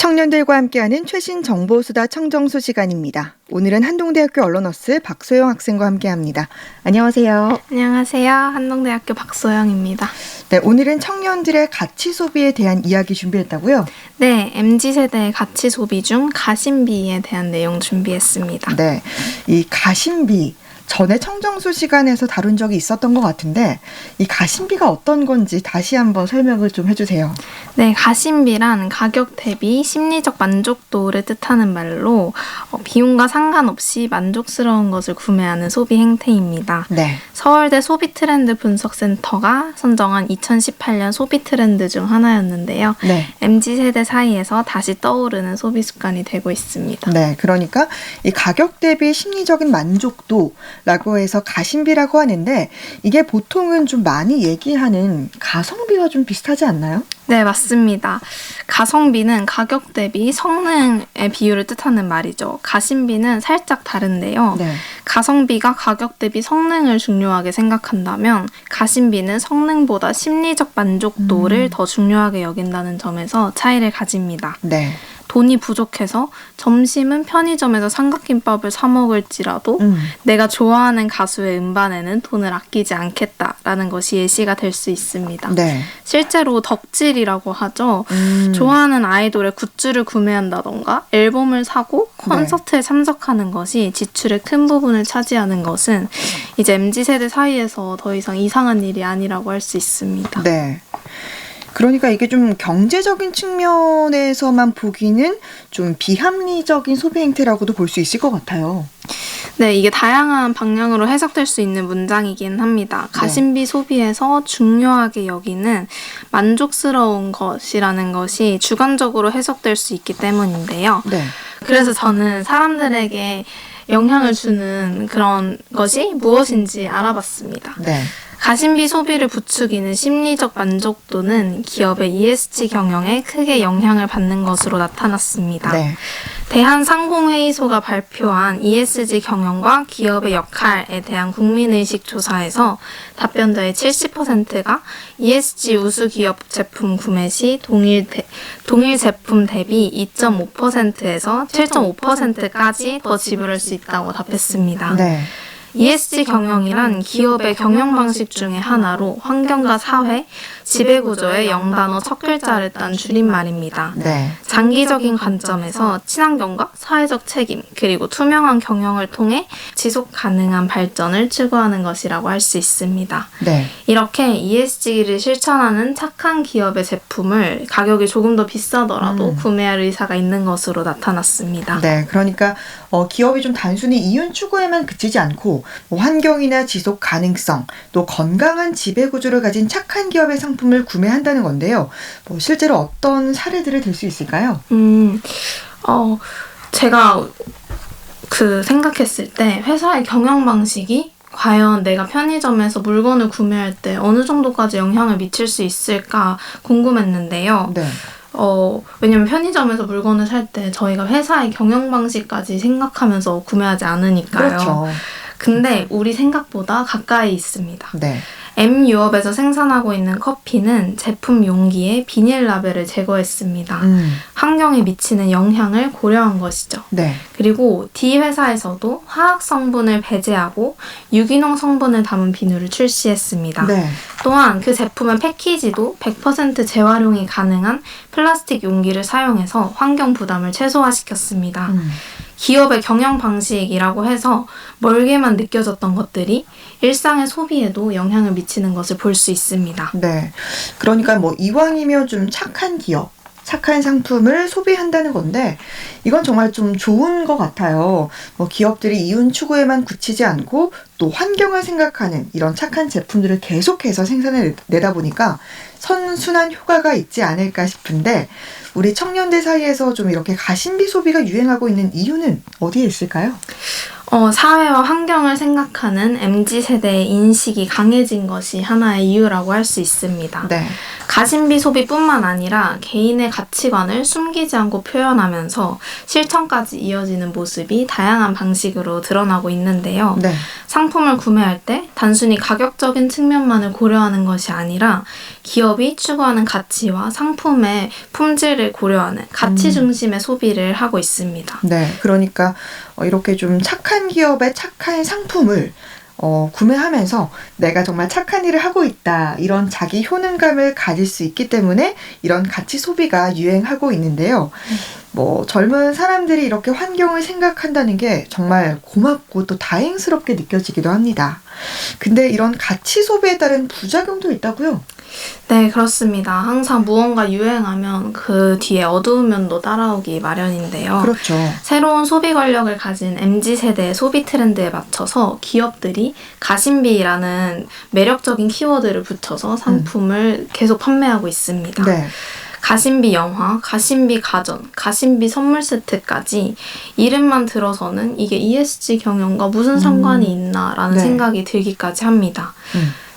청년들과 함께하는 최신 정보수다 청정수 시간입니다. 오늘은 한동대학교 언론어스 박소영 학생과 함께합니다. 안녕하세요. 안녕하세요. 한동대학교 박소영입니다. 네, 오늘은 청년들의 가치 소비에 대한 이야기 준비했다고요? 네, MZ세대의 가치 소비 중 가심비에 대한 내용 준비했습니다. 네, 이 가심비. 전에 청정수 시간에서 다룬 적이 있었던 것 같은데 이 가심비가 어떤 건지 다시 한번 설명을 좀 해주세요. 네, 가심비란 가격 대비 심리적 만족도를 뜻하는 말로 비용과 상관없이 만족스러운 것을 구매하는 소비 행태입니다. 네. 서울대 소비트렌드 분석센터가 선정한 2018년 소비 트렌드 중 하나였는데요. 네. MZ세대 사이에서 다시 떠오르는 소비 습관이 되고 있습니다. 네, 그러니까 이 가격 대비 심리적인 만족도라고 해서 가심비라고 하는데 이게 보통은 좀 많이 얘기하는 가성비와 좀 비슷하지 않나요? 네, 맞습니다. 가성비는 가격 대비 성능의 비율을 뜻하는 말이죠. 가심비는 살짝 다른데요. 네. 가성비가 가격 대비 성능을 중요하게 생각한다면 가심비는 성능보다 심리적 만족도를 더 중요하게 여긴다는 점에서 차이를 가집니다. 네. 돈이 부족해서 점심은 편의점에서 삼각김밥을 사 먹을지라도 내가 좋아하는 가수의 음반에는 돈을 아끼지 않겠다라는 것이 예시가 될 수 있습니다. 네. 실제로 덕질이라고 하죠. 좋아하는 아이돌의 굿즈를 구매한다던가 앨범을 사고 콘서트에 참석하는 것이 지출의 큰 부분을 차지하는 것은 이제 MZ세대 사이에서 더 이상 이상한 일이 아니라고 할 수 있습니다. 네. 그러니까 이게 좀 경제적인 측면에서만 보기는 좀 비합리적인 소비 행태라고도 볼 수 있을 것 같아요. 네, 이게 다양한 방향으로 해석될 수 있는 문장이긴 합니다. 가심비 소비에서 중요하게 여기는 만족스러운 것이라는 것이 주관적으로 해석될 수 있기 때문인데요. 네. 그래서 저는 사람들에게 영향을 주는 그런 것이 무엇인지 알아봤습니다. 네. 가심비 소비를 부추기는 심리적 만족도는 기업의 ESG 경영에 크게 영향을 받는 것으로 나타났습니다. 네. 대한상공회의소가 발표한 ESG 경영과 기업의 역할에 대한 국민의식 조사에서 답변자의 70%가 ESG 우수 기업 제품 구매 시 동일 제품 대비 2.5%에서 7.5%까지 더 지불할 수 있다고 답했습니다. 네. ESG 경영이란 기업의 경영 방식 중에 하나로 환경과 사회, 지배구조의 0단어 첫 글자를 딴 줄임말입니다. 네. 장기적인 관점에서 친환경과 사회적 책임, 그리고 투명한 경영을 통해 지속 가능한 발전을 추구하는 것이라고 할 수 있습니다. 네. 이렇게 ESG를 실천하는 착한 기업의 제품을 가격이 조금 더 비싸더라도 구매할 의사가 있는 것으로 나타났습니다. 네. 그러니까 기업이 좀 단순히 이윤 추구에만 그치지 않고 뭐 환경이나 지속 가능성, 또 건강한 지배 구조를 가진 착한 기업의 상품을 구매한다는 건데요. 뭐 실제로 어떤 사례들을 들 수 있을까요? 제가 생각했을 때 회사의 경영 방식이 과연 내가 편의점에서 물건을 구매할 때 어느 정도까지 영향을 미칠 수 있을까 궁금했는데요. 네. 왜냐면 편의점에서 물건을 살 때 저희가 회사의 경영 방식까지 생각하면서 구매하지 않으니까요. 그렇죠. 근데 우리 생각보다 가까이 있습니다. 네. M유업에서 생산하고 있는 커피는 제품 용기에 비닐 라벨을 제거했습니다. 환경에 미치는 영향을 고려한 것이죠. 네. 그리고 D 회사에서도 화학 성분을 배제하고 유기농 성분을 담은 비누를 출시했습니다. 네. 또한 그 제품의 패키지도 100% 재활용이 가능한 플라스틱 용기를 사용해서 환경 부담을 최소화시켰습니다. 기업의 경영 방식이라고 해서 멀게만 느껴졌던 것들이 일상의 소비에도 영향을 미치는 것을 볼 수 있습니다. 네. 그러니까 뭐 이왕이면 좀 착한 기업, 착한 상품을 소비한다는 건데 이건 정말 좀 좋은 것 같아요. 뭐 기업들이 이윤 추구에만 그치지 않고 또 환경을 생각하는 이런 착한 제품들을 계속해서 생산해내다 보니까 선순환 효과가 있지 않을까 싶은데 우리 청년들 사이에서 좀 이렇게 가심비 소비가 유행하고 있는 이유는 어디에 있을까요? 사회와 환경을 생각하는 MZ세대의 인식이 강해진 것이 하나의 이유라고 할 수 있습니다. 네. 가심비 소비뿐만 아니라 개인의 가치관을 숨기지 않고 표현하면서 실천까지 이어지는 모습이 다양한 방식으로 드러나고 있는데요. 네. 상품을 구매할 때 단순히 가격적인 측면만을 고려하는 것이 아니라 기업이 추구하는 가치와 상품의 품질을 고려하는 가치 중심의 소비를 하고 있습니다. 네. 그러니까 이렇게 좀 착한 기업의 착한 상품을 구매하면서 내가 정말 착한 일을 하고 있다, 이런 자기 효능감을 가질 수 있기 때문에 이런 가치 소비가 유행하고 있는데요. 젊은 사람들이 이렇게 환경을 생각한다는 게 정말 고맙고 또 다행스럽게 느껴지기도 합니다. 근데 이런 가치 소비에 따른 부작용도 있다고요? 네, 그렇습니다. 항상 무언가 유행하면 그 뒤에 어두운 면도 따라오기 마련인데요. 그렇죠. 새로운 소비 권력을 가진 MZ세대의 소비 트렌드에 맞춰서 기업들이 가심비라는 매력적인 키워드를 붙여서 상품을 계속 판매하고 있습니다. 네. 가심비 영화, 가심비 가전, 가심비 선물 세트까지 이름만 들어서는 이게 ESG 경영과 무슨 상관이 있나라는 네. 생각이 들기까지 합니다.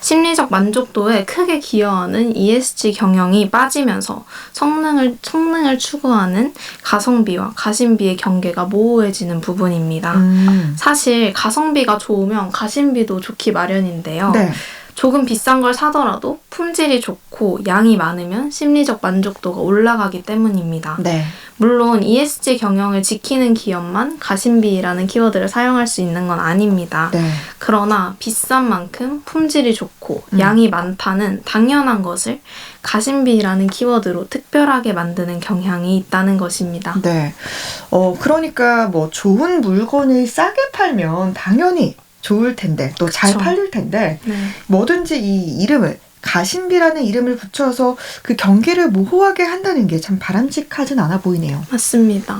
심리적 만족도에 크게 기여하는 ESG 경영이 빠지면서 성능을 추구하는 가성비와 가심비의 경계가 모호해지는 부분입니다. 사실 가성비가 좋으면 가심비도 좋기 마련인데요. 네. 조금 비싼 걸 사더라도 품질이 좋고 양이 많으면 심리적 만족도가 올라가기 때문입니다. 네. 물론 ESG 경영을 지키는 기업만 가심비라는 키워드를 사용할 수 있는 건 아닙니다. 네. 그러나 비싼 만큼 품질이 좋고 양이 많다는 당연한 것을 가심비라는 키워드로 특별하게 만드는 경향이 있다는 것입니다. 네. 그러니까 좋은 물건을 싸게 팔면 당연히 좋을 텐데 또 잘 그쵸. 팔릴 텐데 네. 뭐든지 이 이름을 가심비라는 이름을 붙여서 그 경계를 모호하게 한다는 게 참 바람직하진 않아 보이네요. 맞습니다.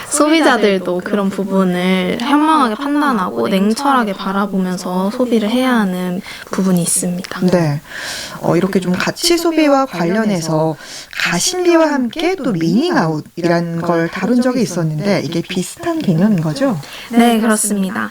소비자들도 그런 부분을 현명하게 판단하고 냉철하게 바라보면서 소비를 해야 하는 부분이 있습니다. 네. 이렇게 좀 가치 소비와 관련해서 가심비와 함께 또 미닝아웃이라는 걸 다룬 적이 있었는데 이게 비슷한 개념인 거죠? 네, 그렇습니다.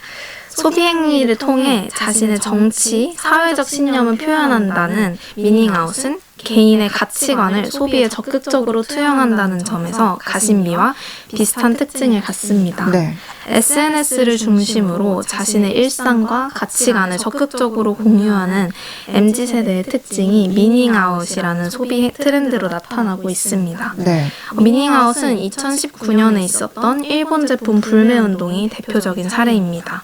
소비 행위를 통해 자신의 정치, 사회적 신념을 표현한다는 미닝아웃은 개인의 가치관을 소비에 적극적으로 투영한다는 점에서 가심비와 비슷한 특징을 갖습니다. 네. SNS를 중심으로 자신의 일상과 가치관을 적극적으로 공유하는 MZ세대의 특징이 미닝아웃이라는 소비 트렌드로 나타나고 있습니다. 네. 미닝아웃은 2019년에 있었던 일본 제품 불매 운동이 대표적인 사례입니다.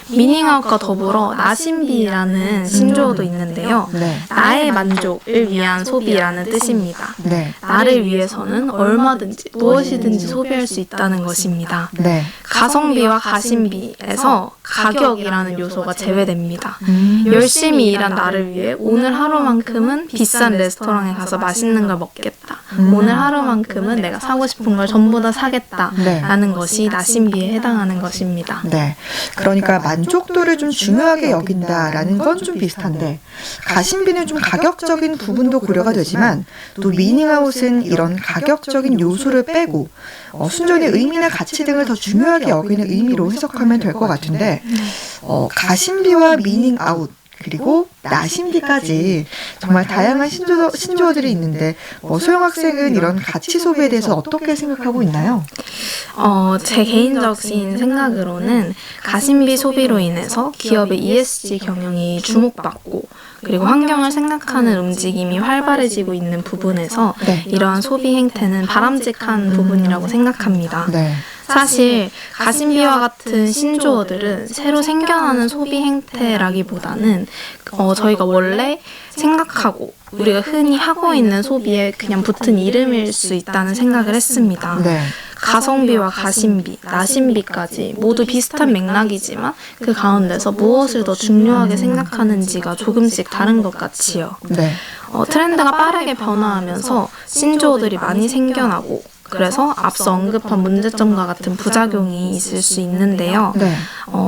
미닝아웃과 더불어 나심비라는 신조어도 있는데요. 네. 나의 만족을 위한 소비라는 뜻입니다. 네. 나를 위해서는 얼마든지 무엇이든지 소비할 수 있다는 것입니다. 네. 가성비와 가심비에서 가격이라는 요소가 제외됩니다. 열심히 일한 나를 위해 오늘 하루만큼은 비싼 레스토랑에 가서 맛있는 걸 먹겠다. 오늘 하루만큼은 내가 사고 싶은 걸 전부 다 사겠다. 네. 라는 것이 나심비에 해당하는 것입니다. 네. 그러니까 만족도를 좀 중요하게 여긴다라는 건 좀 비슷한데 가심비는 좀 가격적인 부분도 고려가 되지만 또 미닝아웃은 이런 가격적인 요소를 빼고 순전히 의미나 가치 등을 더 중요하게 여기는 의미로 해석하면 될 것 같은데 가심비와 미닝아웃 그리고 나심비까지 정말 다양한 신조어들이 있는데 소영 학생은 이런 가치 소비에 대해서 어떻게 생각하고 있나요? 제 개인적인 생각으로는 가심비 소비로 인해서 기업의 ESG 경영이 주목받고 그리고 환경을 생각하는 움직임이 활발해지고 있는 부분에서 네. 이러한 소비 행태는 바람직한 부분이라고 생각합니다. 네. 사실 가심비와 같은 신조어들은 새로 생겨나는 소비 행태라기보다는 저희가 원래 생각하고 우리가 흔히 하고 있는 소비에 그냥 붙은 이름일 수 있다는 생각을 했습니다. 네. 가성비와 가심비, 나심비까지 모두 비슷한 맥락이지만 그 가운데서 무엇을 더 중요하게 생각하는지가 조금씩 다른 것 같지요. 네. 트렌드가 빠르게 변화하면서 신조어들이 많이 생겨나고 그래서 앞서 언급한 문제점과 같은 부작용이 있을 수 있는데요. 네.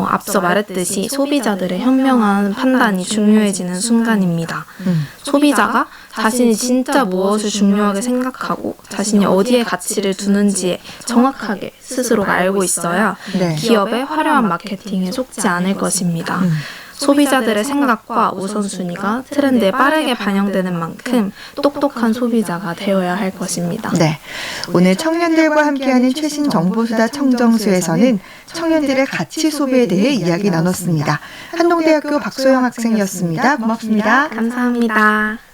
앞서 말했듯이 소비자들의 현명한 판단이 중요해지는 순간입니다. 소비자가 자신이 진짜 무엇을 중요하게 생각하고 자신이 어디에 가치를 두는지에 정확하게 스스로가 알고 있어야 네. 기업의 화려한 마케팅에 속지 않을 것입니다. 소비자들의 생각과 우선순위가 트렌드에 빠르게 반영되는 만큼 똑똑한 소비자가 되어야 할 것입니다. 네. 오늘 청년들과 함께하는 최신 정보수다 청정수에서는 청년들의 가치 소비에 대해 이야기 나눴습니다. 한동대학교 박소영 학생이었습니다. 고맙습니다. 감사합니다.